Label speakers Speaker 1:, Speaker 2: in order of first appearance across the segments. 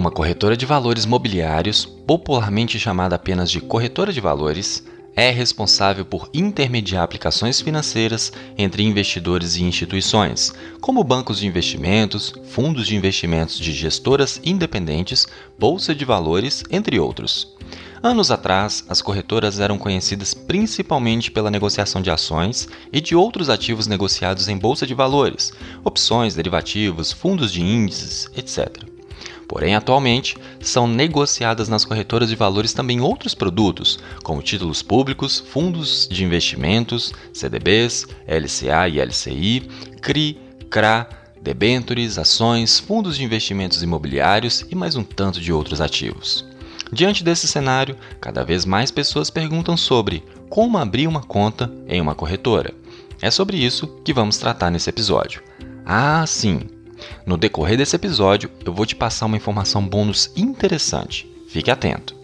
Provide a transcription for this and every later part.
Speaker 1: Uma corretora de valores mobiliários, popularmente chamada apenas de corretora de valores, é responsável por intermediar aplicações financeiras entre investidores e instituições, como bancos de investimentos, fundos de investimentos de gestoras independentes, bolsa de valores, entre outros. Anos atrás, as corretoras eram conhecidas principalmente pela negociação de ações e de outros ativos negociados em bolsa de valores, opções, derivativos, fundos de índices, etc. Porém, atualmente, são negociadas nas corretoras de valores também outros produtos, como títulos públicos, fundos de investimentos, CDBs, LCA e LCI, CRI, CRA, debêntures, ações, fundos de investimentos imobiliários e mais um tanto de outros ativos. Diante desse cenário, cada vez mais pessoas perguntam sobre como abrir uma conta em uma corretora. É sobre isso que vamos tratar nesse episódio. Ah, sim! No decorrer desse episódio, eu vou te passar uma informação bônus interessante. Fique atento.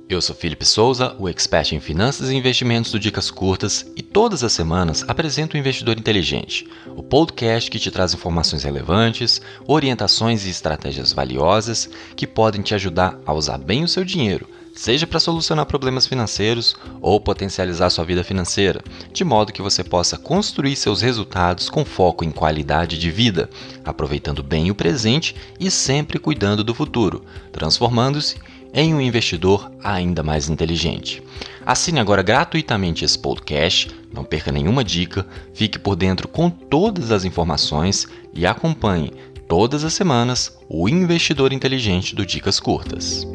Speaker 1: Eu sou Felipe Souza, o expert em finanças e investimentos do Dicas Curtas, e todas as semanas apresento o Investidor Inteligente, o podcast que te traz informações relevantes, orientações e estratégias valiosas que podem te ajudar a usar bem o seu dinheiro, seja para solucionar problemas financeiros ou potencializar sua vida financeira, de modo que você possa construir seus resultados com foco em qualidade de vida, aproveitando bem o presente e sempre cuidando do futuro, transformando-se em um investidor ainda mais inteligente. Assine agora gratuitamente esse podcast, não perca nenhuma dica, fique por dentro com todas as informações e acompanhe todas as semanas o Investidor Inteligente do Dicas Curtas.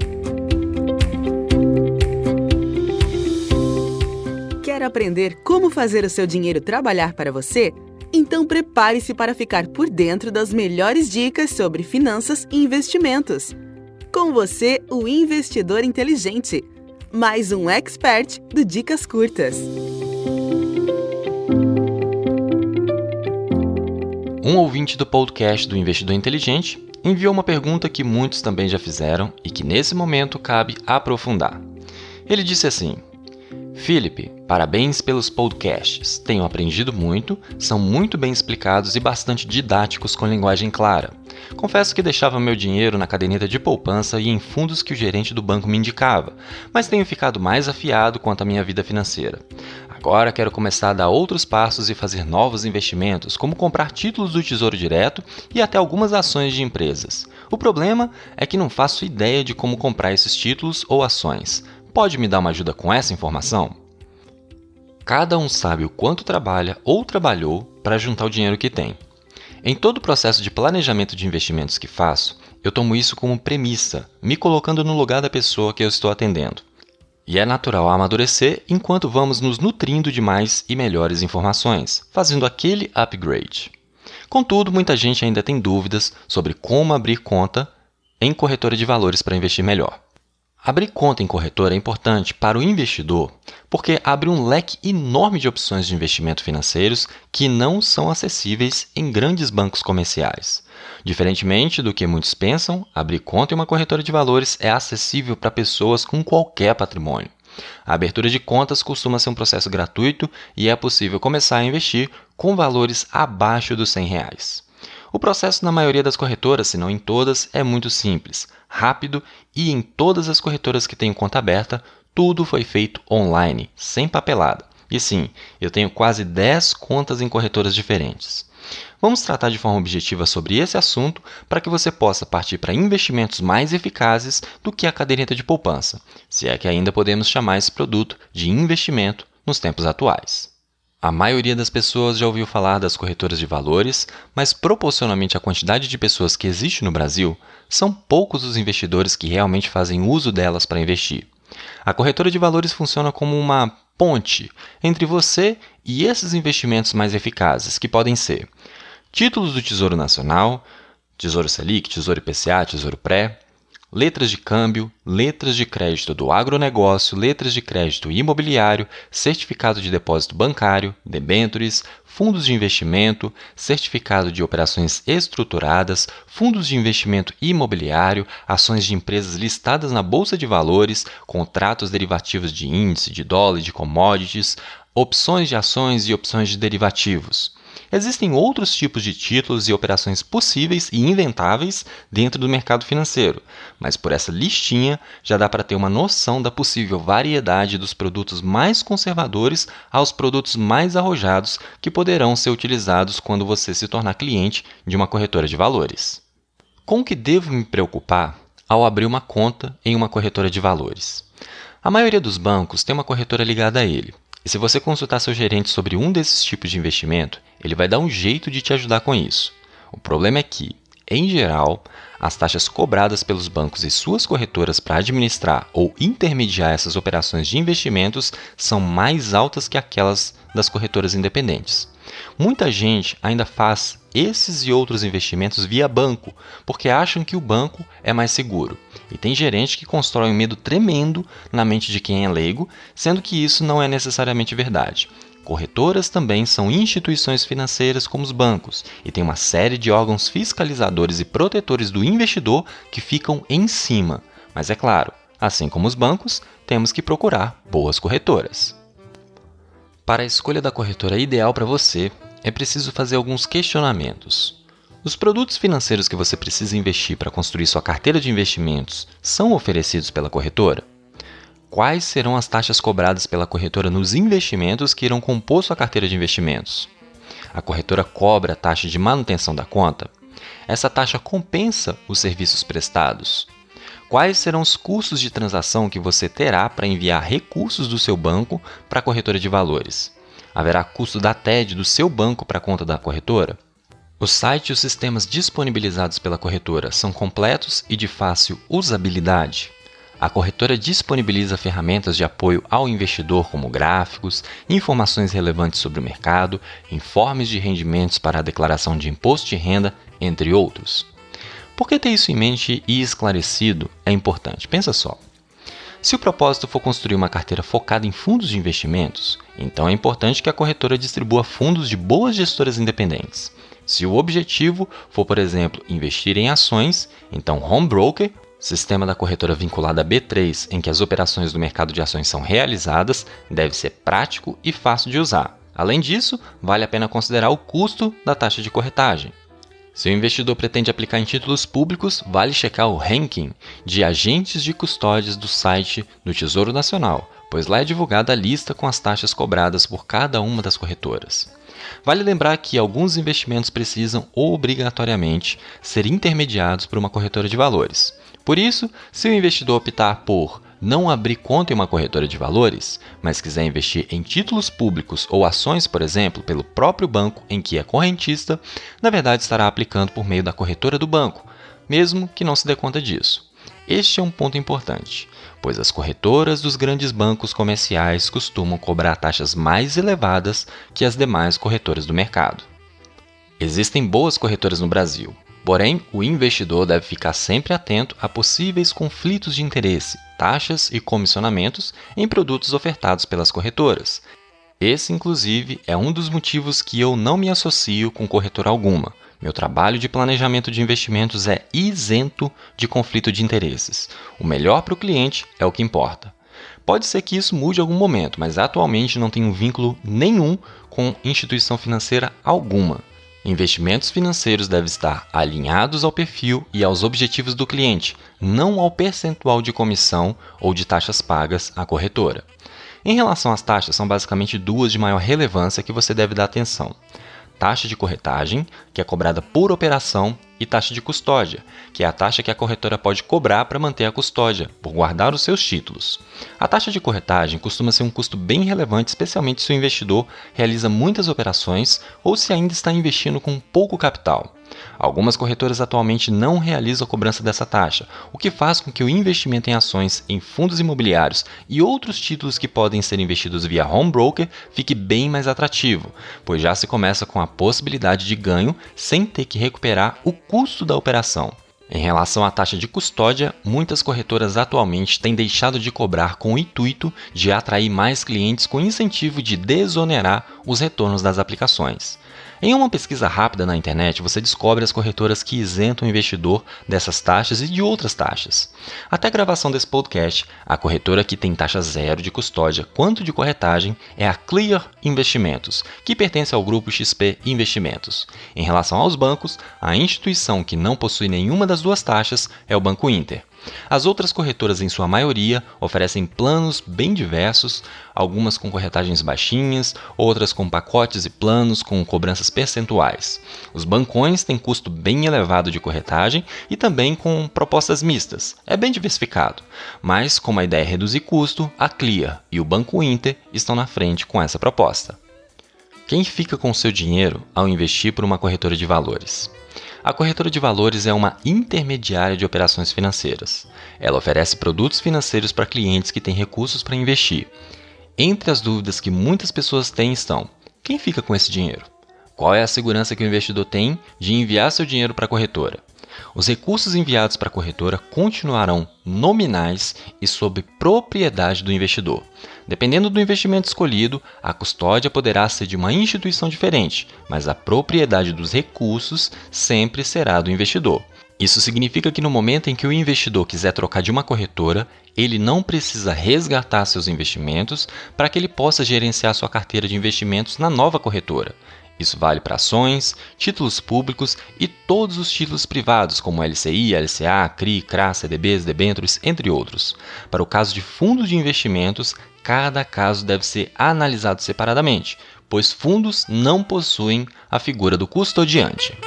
Speaker 2: Quer aprender como fazer o seu dinheiro trabalhar para você? Então prepare-se para ficar por dentro das melhores dicas sobre finanças e investimentos. Com você, o Investidor Inteligente, mais um expert do Dicas Curtas.
Speaker 1: Um ouvinte do podcast do Investidor Inteligente enviou uma pergunta que muitos também já fizeram e que nesse momento cabe aprofundar. Ele disse assim: Felipe, parabéns pelos podcasts. Tenho aprendido muito, são muito bem explicados e bastante didáticos com linguagem clara. Confesso que deixava meu dinheiro na caderneta de poupança e em fundos que o gerente do banco me indicava, mas tenho ficado mais afiado quanto à minha vida financeira. Agora quero começar a dar outros passos e fazer novos investimentos, como comprar títulos do Tesouro Direto e até algumas ações de empresas. O problema é que não faço ideia de como comprar esses títulos ou ações. Pode me dar uma ajuda com essa informação? Cada um sabe o quanto trabalha ou trabalhou para juntar o dinheiro que tem. Em todo o processo de planejamento de investimentos que faço, eu tomo isso como premissa, me colocando no lugar da pessoa que eu estou atendendo. E é natural amadurecer enquanto vamos nos nutrindo de mais e melhores informações, fazendo aquele upgrade. Contudo, muita gente ainda tem dúvidas sobre como abrir conta em corretora de valores para investir melhor. Abrir conta em corretora é importante para o investidor porque abre um leque enorme de opções de investimento financeiros que não são acessíveis em grandes bancos comerciais. Diferentemente do que muitos pensam, abrir conta em uma corretora de valores é acessível para pessoas com qualquer patrimônio. A abertura de contas costuma ser um processo gratuito e é possível começar a investir com valores abaixo dos R$100. O processo na maioria das corretoras, se não em todas, é muito simples, rápido e em todas as corretoras que tenho conta aberta, tudo foi feito online, sem papelada. E sim, eu tenho quase 10 contas em corretoras diferentes. Vamos tratar de forma objetiva sobre esse assunto para que você possa partir para investimentos mais eficazes do que a caderneta de poupança, se é que ainda podemos chamar esse produto de investimento nos tempos atuais. A maioria das pessoas já ouviu falar das corretoras de valores, mas proporcionalmente à quantidade de pessoas que existe no Brasil, são poucos os investidores que realmente fazem uso delas para investir. A corretora de valores funciona como uma ponte entre você e esses investimentos mais eficazes, que podem ser títulos do Tesouro Nacional, Tesouro Selic, Tesouro IPCA, Tesouro Pré, letras de câmbio, letras de crédito do agronegócio, letras de crédito imobiliário, certificado de depósito bancário, debêntures, fundos de investimento, certificado de operações estruturadas, fundos de investimento imobiliário, ações de empresas listadas na Bolsa de Valores, contratos derivativos de índice, de dólar e de commodities, opções de ações e opções de derivativos. Existem outros tipos de títulos e operações possíveis e inventáveis dentro do mercado financeiro, mas por essa listinha já dá para ter uma noção da possível variedade dos produtos mais conservadores aos produtos mais arrojados que poderão ser utilizados quando você se tornar cliente de uma corretora de valores. Com o que devo me preocupar ao abrir uma conta em uma corretora de valores? A maioria dos bancos tem uma corretora ligada a ele. E se você consultar seu gerente sobre um desses tipos de investimento, ele vai dar um jeito de te ajudar com isso. O problema é que, em geral, as taxas cobradas pelos bancos e suas corretoras para administrar ou intermediar essas operações de investimentos são mais altas que aquelas das corretoras independentes. Muita gente ainda faz esses e outros investimentos via banco, porque acham que o banco é mais seguro. E tem gerente que constrói um medo tremendo na mente de quem é leigo, sendo que isso não é necessariamente verdade. Corretoras também são instituições financeiras como os bancos e tem uma série de órgãos fiscalizadores e protetores do investidor que ficam em cima. Mas é claro, assim como os bancos, temos que procurar boas corretoras. Para a escolha da corretora ideal para você, é preciso fazer alguns questionamentos. Os produtos financeiros que você precisa investir para construir sua carteira de investimentos são oferecidos pela corretora? Quais serão as taxas cobradas pela corretora nos investimentos que irão compor sua carteira de investimentos? A corretora cobra a taxa de manutenção da conta? Essa taxa compensa os serviços prestados? Quais serão os custos de transação que você terá para enviar recursos do seu banco para a corretora de valores? Haverá custo da TED do seu banco para a conta da corretora? O site e os sistemas disponibilizados pela corretora são completos e de fácil usabilidade? A corretora disponibiliza ferramentas de apoio ao investidor como gráficos, informações relevantes sobre o mercado, informes de rendimentos para a declaração de imposto de renda, entre outros. Por que ter isso em mente e esclarecido é importante? Pensa só. Se o propósito for construir uma carteira focada em fundos de investimentos, então é importante que a corretora distribua fundos de boas gestoras independentes. Se o objetivo for, por exemplo, investir em ações, então Home Broker, sistema da corretora vinculado à B3 em que as operações do mercado de ações são realizadas, deve ser prático e fácil de usar. Além disso, vale a pena considerar o custo da taxa de corretagem. Se o investidor pretende aplicar em títulos públicos, vale checar o ranking de agentes de custódias do site do Tesouro Nacional, pois lá é divulgada a lista com as taxas cobradas por cada uma das corretoras. Vale lembrar que alguns investimentos precisam obrigatoriamente ser intermediados por uma corretora de valores. Por isso, se o investidor optar por não abrir conta em uma corretora de valores, mas quiser investir em títulos públicos ou ações, por exemplo, pelo próprio banco em que é correntista, na verdade estará aplicando por meio da corretora do banco, mesmo que não se dê conta disso. Este é um ponto importante, pois as corretoras dos grandes bancos comerciais costumam cobrar taxas mais elevadas que as demais corretoras do mercado. Existem boas corretoras no Brasil. Porém, o investidor deve ficar sempre atento a possíveis conflitos de interesse, taxas e comissionamentos em produtos ofertados pelas corretoras. Esse, inclusive, é um dos motivos que eu não me associo com corretora alguma. Meu trabalho de planejamento de investimentos é isento de conflito de interesses. O melhor para o cliente é o que importa. Pode ser que isso mude em algum momento, mas atualmente não tenho vínculo nenhum com instituição financeira alguma. Investimentos financeiros devem estar alinhados ao perfil e aos objetivos do cliente, não ao percentual de comissão ou de taxas pagas à corretora. Em relação às taxas, são basicamente duas de maior relevância que você deve dar atenção. Taxa de corretagem, que é cobrada por operação, e taxa de custódia, que é a taxa que a corretora pode cobrar para manter a custódia, por guardar os seus títulos. A taxa de corretagem costuma ser um custo bem relevante, especialmente se o investidor realiza muitas operações ou se ainda está investindo com pouco capital. Algumas corretoras atualmente não realizam a cobrança dessa taxa, o que faz com que o investimento em ações, em fundos imobiliários e outros títulos que podem ser investidos via home broker fique bem mais atrativo, pois já se começa com a possibilidade de ganho sem ter que recuperar o custo da operação. Em relação à taxa de custódia, muitas corretoras atualmente têm deixado de cobrar com o intuito de atrair mais clientes com incentivo de desonerar os retornos das aplicações. Em uma pesquisa rápida na internet, você descobre as corretoras que isentam o investidor dessas taxas e de outras taxas. Até a gravação desse podcast, a corretora que tem taxa zero de custódia quanto de corretagem é a Clear Investimentos, que pertence ao grupo XP Investimentos. Em relação aos bancos, a instituição que não possui nenhuma das duas taxas é o Banco Inter. As outras corretoras, em sua maioria, oferecem planos bem diversos, algumas com corretagens baixinhas, outras com pacotes e planos com cobranças percentuais. Os bancões têm custo bem elevado de corretagem e também com propostas mistas. É bem diversificado, mas como a ideia é reduzir custo, a Clear e o Banco Inter estão na frente com essa proposta. Quem fica com o seu dinheiro ao investir por uma corretora de valores? A corretora de valores é uma intermediária de operações financeiras. Ela oferece produtos financeiros para clientes que têm recursos para investir. Entre as dúvidas que muitas pessoas têm estão: quem fica com esse dinheiro? Qual é a segurança que o investidor tem de enviar seu dinheiro para a corretora? Os recursos enviados para a corretora continuarão nominais e sob propriedade do investidor. Dependendo do investimento escolhido, a custódia poderá ser de uma instituição diferente, mas a propriedade dos recursos sempre será do investidor. Isso significa que no momento em que o investidor quiser trocar de uma corretora, ele não precisa resgatar seus investimentos para que ele possa gerenciar sua carteira de investimentos na nova corretora. Isso vale para ações, títulos públicos e todos os títulos privados, como LCI, LCA, CRI, CRA, CDBs, debêntures, entre outros. Para o caso de fundos de investimentos, cada caso deve ser analisado separadamente, pois fundos não possuem a figura do custodiante.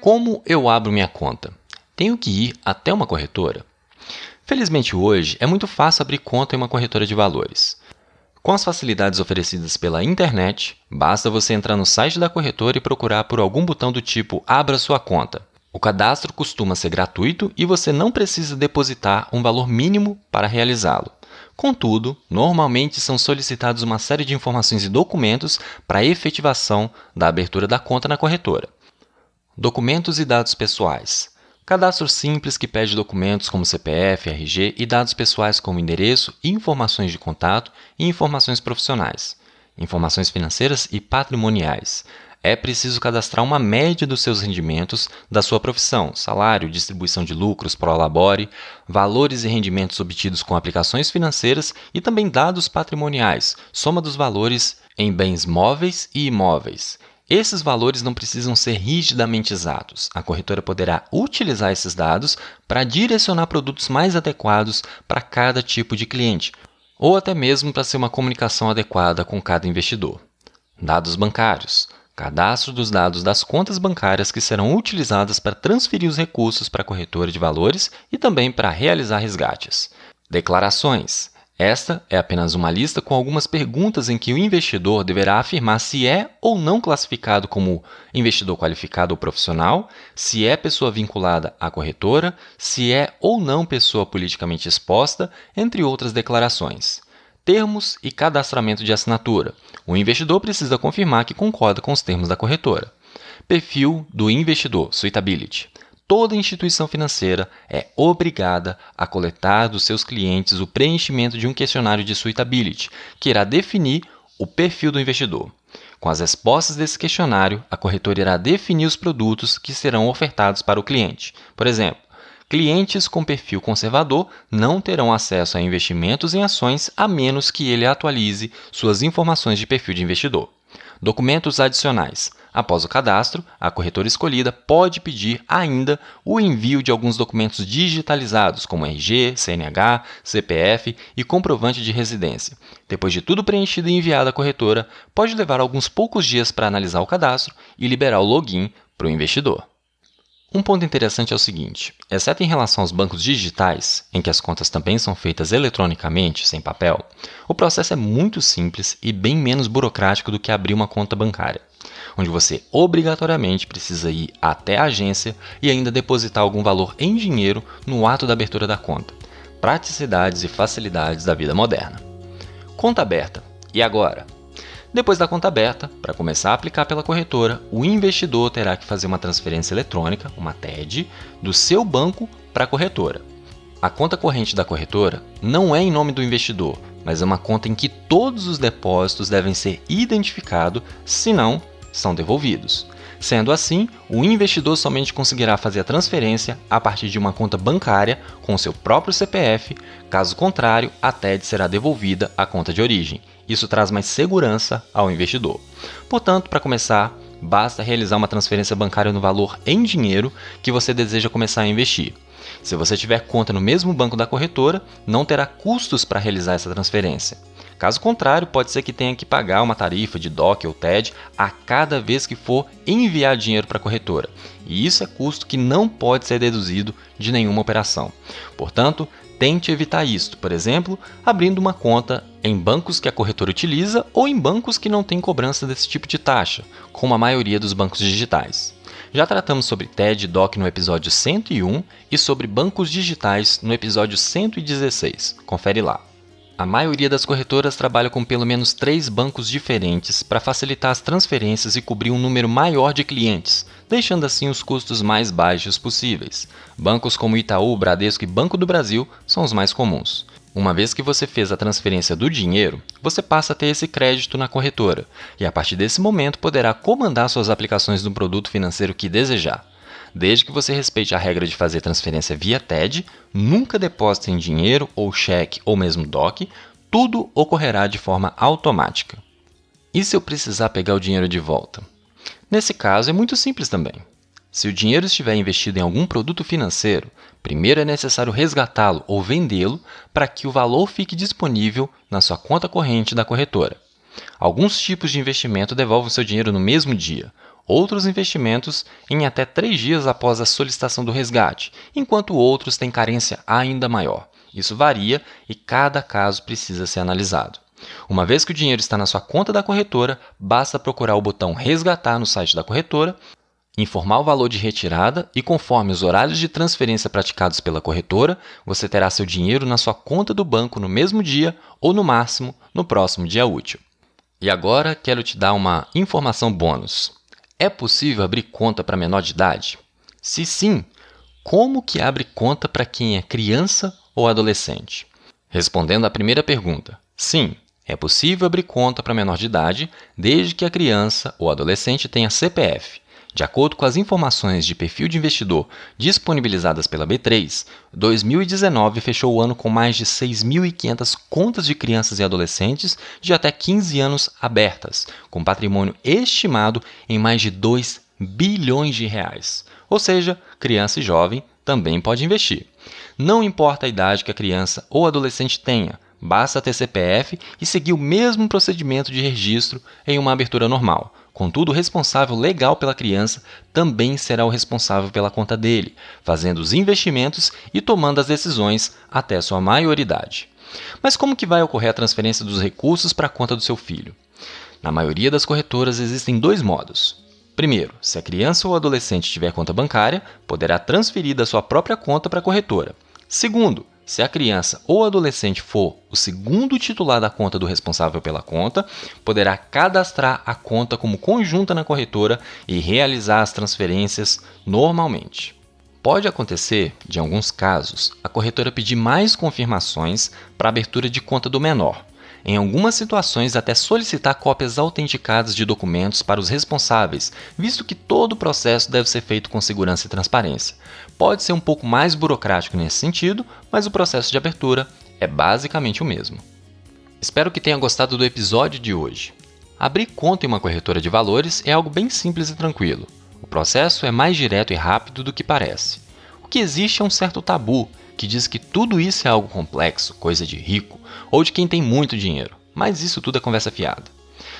Speaker 1: Como eu abro minha conta? Tenho que ir até uma corretora? Felizmente hoje é muito fácil abrir conta em uma corretora de valores. Com as facilidades oferecidas pela internet, basta você entrar no site da corretora e procurar por algum botão do tipo Abra sua conta. O cadastro costuma ser gratuito e você não precisa depositar um valor mínimo para realizá-lo. Contudo, normalmente são solicitados uma série de informações e documentos para a efetivação da abertura da conta na corretora. Documentos e dados pessoais. Cadastro simples que pede documentos como CPF, RG e dados pessoais como endereço, informações de contato e informações profissionais, informações financeiras e patrimoniais. É preciso cadastrar uma média dos seus rendimentos da sua profissão, salário, distribuição de lucros, prolabore, valores e rendimentos obtidos com aplicações financeiras e também dados patrimoniais, soma dos valores em bens móveis e imóveis. Esses valores não precisam ser rigidamente exatos. A corretora poderá utilizar esses dados para direcionar produtos mais adequados para cada tipo de cliente, ou até mesmo para ser uma comunicação adequada com cada investidor. Dados bancários. Cadastro dos dados das contas bancárias que serão utilizadas para transferir os recursos para a corretora de valores e também para realizar resgates. Declarações. Esta é apenas uma lista com algumas perguntas em que o investidor deverá afirmar se é ou não classificado como investidor qualificado ou profissional, se é pessoa vinculada à corretora, se é ou não pessoa politicamente exposta, entre outras declarações. Termos e cadastramento de assinatura. O investidor precisa confirmar que concorda com os termos da corretora. Perfil do investidor, suitability. Toda instituição financeira é obrigada a coletar dos seus clientes o preenchimento de um questionário de suitability, que irá definir o perfil do investidor. Com as respostas desse questionário, a corretora irá definir os produtos que serão ofertados para o cliente. Por exemplo, clientes com perfil conservador não terão acesso a investimentos em ações a menos que ele atualize suas informações de perfil de investidor. Documentos adicionais. Após o cadastro, a corretora escolhida pode pedir ainda o envio de alguns documentos digitalizados, como RG, CNH, CPF e comprovante de residência. Depois de tudo preenchido e enviado à corretora, pode levar alguns poucos dias para analisar o cadastro e liberar o login para o investidor. Um ponto interessante é o seguinte: exceto em relação aos bancos digitais, em que as contas também são feitas eletronicamente, sem papel, o processo é muito simples e bem menos burocrático do que abrir uma conta bancária, onde você obrigatoriamente precisa ir até a agência e ainda depositar algum valor em dinheiro no ato da abertura da conta. Praticidades e facilidades da vida moderna. Conta aberta. E agora? Depois da conta aberta, para começar a aplicar pela corretora, o investidor terá que fazer uma transferência eletrônica, uma TED, do seu banco para a corretora. A conta corrente da corretora não é em nome do investidor, mas é uma conta em que todos os depósitos devem ser identificados, senão são devolvidos. Sendo assim, o investidor somente conseguirá fazer a transferência a partir de uma conta bancária com seu próprio CPF, caso contrário, a TED será devolvida à conta de origem. Isso traz mais segurança ao investidor. Portanto, para começar, basta realizar uma transferência bancária no valor em dinheiro que você deseja começar a investir. Se você tiver conta no mesmo banco da corretora, não terá custos para realizar essa transferência. Caso contrário, pode ser que tenha que pagar uma tarifa de DOC ou TED a cada vez que for enviar dinheiro para a corretora. E isso é custo que não pode ser deduzido de nenhuma operação. Portanto, tente evitar isto, por exemplo, abrindo uma conta em bancos que a corretora utiliza ou em bancos que não têm cobrança desse tipo de taxa, como a maioria dos bancos digitais. Já tratamos sobre TED e DOC no episódio 101 e sobre bancos digitais no episódio 116. Confere lá. A maioria das corretoras trabalha com pelo menos 3 bancos diferentes para facilitar as transferências e cobrir um número maior de clientes, deixando assim os custos mais baixos possíveis. Bancos como Itaú, Bradesco e Banco do Brasil são os mais comuns. Uma vez que você fez a transferência do dinheiro, você passa a ter esse crédito na corretora e a partir desse momento poderá comandar suas aplicações do produto financeiro que desejar. Desde que você respeite a regra de fazer transferência via TED, nunca depósito em dinheiro ou cheque ou mesmo DOC, tudo ocorrerá de forma automática. E se eu precisar pegar o dinheiro de volta? Nesse caso é muito simples também. Se o dinheiro estiver investido em algum produto financeiro, primeiro é necessário resgatá-lo ou vendê-lo para que o valor fique disponível na sua conta corrente da corretora. Alguns tipos de investimento devolvem seu dinheiro no mesmo dia, outros investimentos em até 3 dias após a solicitação do resgate, enquanto outros têm carência ainda maior. Isso varia e cada caso precisa ser analisado. Uma vez que o dinheiro está na sua conta da corretora, basta procurar o botão Resgatar no site da corretora, informar o valor de retirada e, conforme os horários de transferência praticados pela corretora, você terá seu dinheiro na sua conta do banco no mesmo dia ou, no máximo, no próximo dia útil. E agora quero te dar uma informação bônus. É possível abrir conta para menor de idade? Se sim, como que abre conta para quem é criança ou adolescente? Respondendo à primeira pergunta, sim, é possível abrir conta para menor de idade desde que a criança ou adolescente tenha CPF. De acordo com as informações de perfil de investidor disponibilizadas pela B3, 2019 fechou o ano com mais de 6.500 contas de crianças e adolescentes de até 15 anos abertas, com patrimônio estimado em mais de 2 bilhões de reais. Ou seja, criança e jovem também pode investir. Não importa a idade que a criança ou adolescente tenha, basta ter CPF e seguir o mesmo procedimento de registro em uma abertura normal. Contudo, o responsável legal pela criança também será o responsável pela conta dele, fazendo os investimentos e tomando as decisões até sua maioridade. Mas como que vai ocorrer a transferência dos recursos para a conta do seu filho? Na maioria das corretoras existem 2 modos. Primeiro, se a criança ou adolescente tiver conta bancária, poderá transferir da sua própria conta para a corretora. Segundo, se a criança ou adolescente for o segundo titular da conta do responsável pela conta, poderá cadastrar a conta como conjunta na corretora e realizar as transferências normalmente. Pode acontecer, de alguns casos, a corretora pedir mais confirmações para a abertura de conta do menor. Em algumas situações, até solicitar cópias autenticadas de documentos para os responsáveis, visto que todo o processo deve ser feito com segurança e transparência. Pode ser um pouco mais burocrático nesse sentido, mas o processo de abertura é basicamente o mesmo. Espero que tenha gostado do episódio de hoje. Abrir conta em uma corretora de valores é algo bem simples e tranquilo. O processo é mais direto e rápido do que parece. O que existe é um certo tabu, que diz que tudo isso é algo complexo, coisa de rico, ou de quem tem muito dinheiro. Mas isso tudo é conversa fiada.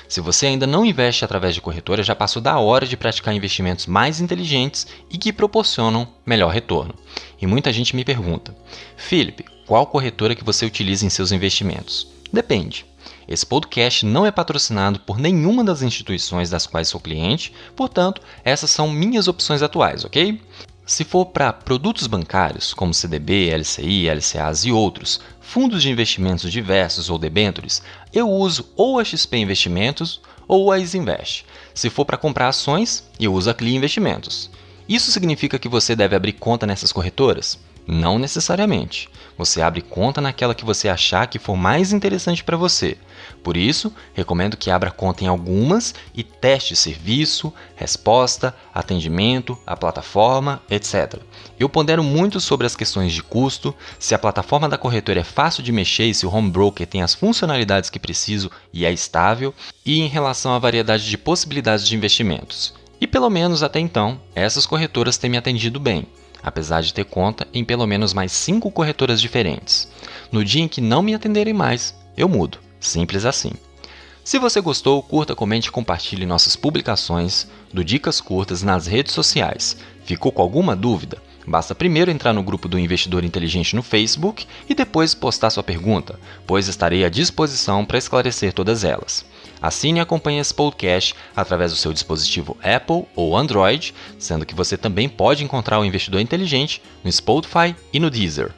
Speaker 1: Se você ainda não investe através de corretora, já passou da hora de praticar investimentos mais inteligentes e que proporcionam melhor retorno. E muita gente me pergunta, Felipe, qual corretora que você utiliza em seus investimentos? Depende. Esse podcast não é patrocinado por nenhuma das instituições das quais sou cliente, portanto, essas são minhas opções atuais, ok? Se for para produtos bancários, como CDB, LCI, LCAs e outros, fundos de investimentos diversos ou debêntures, eu uso ou a XP Investimentos ou a Isinvest. Se for para comprar ações, eu uso a CLI Investimentos. Isso significa que você deve abrir conta nessas corretoras? Não necessariamente. Você abre conta naquela que você achar que for mais interessante para você. Por isso, recomendo que abra conta em algumas e teste serviço, resposta, atendimento, a plataforma, etc. Eu pondero muito sobre as questões de custo, se a plataforma da corretora é fácil de mexer e se o home broker tem as funcionalidades que preciso e é estável, e em relação à variedade de possibilidades de investimentos. E pelo menos até então, essas corretoras têm me atendido bem, apesar de ter conta em pelo menos mais 5 corretoras diferentes. No dia em que não me atenderem mais, eu mudo. Simples assim. Se você gostou, curta, comente e compartilhe nossas publicações do Dicas Curtas nas redes sociais. Ficou com alguma dúvida? Basta primeiro entrar no grupo do Investidor Inteligente no Facebook e depois postar sua pergunta, pois estarei à disposição para esclarecer todas elas. Assine e acompanhe esse podcast através do seu dispositivo Apple ou Android, sendo que você também pode encontrar o Investidor Inteligente no Spotify e no Deezer.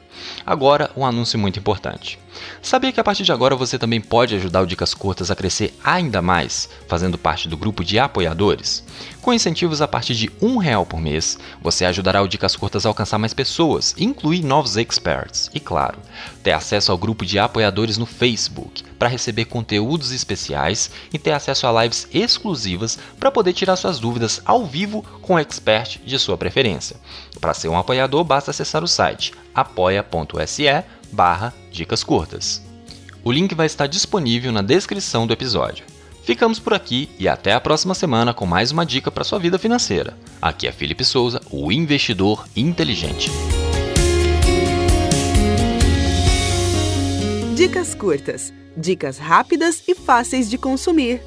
Speaker 1: Agora, um anúncio muito importante. Sabia que a partir de agora você também pode ajudar o Dicas Curtas a crescer ainda mais, fazendo parte do grupo de apoiadores? Com incentivos a partir de R$1 por mês, você ajudará o Dicas Curtas a alcançar mais pessoas, incluir novos experts e, claro, ter acesso ao grupo de apoiadores no Facebook, para receber conteúdos especiais e ter acesso a lives exclusivas para poder tirar suas dúvidas ao vivo com o expert de sua preferência. Para ser um apoiador, basta acessar o site apoia.se/Dicas Curtas. O link vai estar disponível na descrição do episódio. Ficamos por aqui e até a próxima semana com mais uma dica para sua vida financeira. Aqui é Felipe Souza, o Investidor Inteligente.
Speaker 2: Dicas curtas. Dicas rápidas e fáceis de consumir.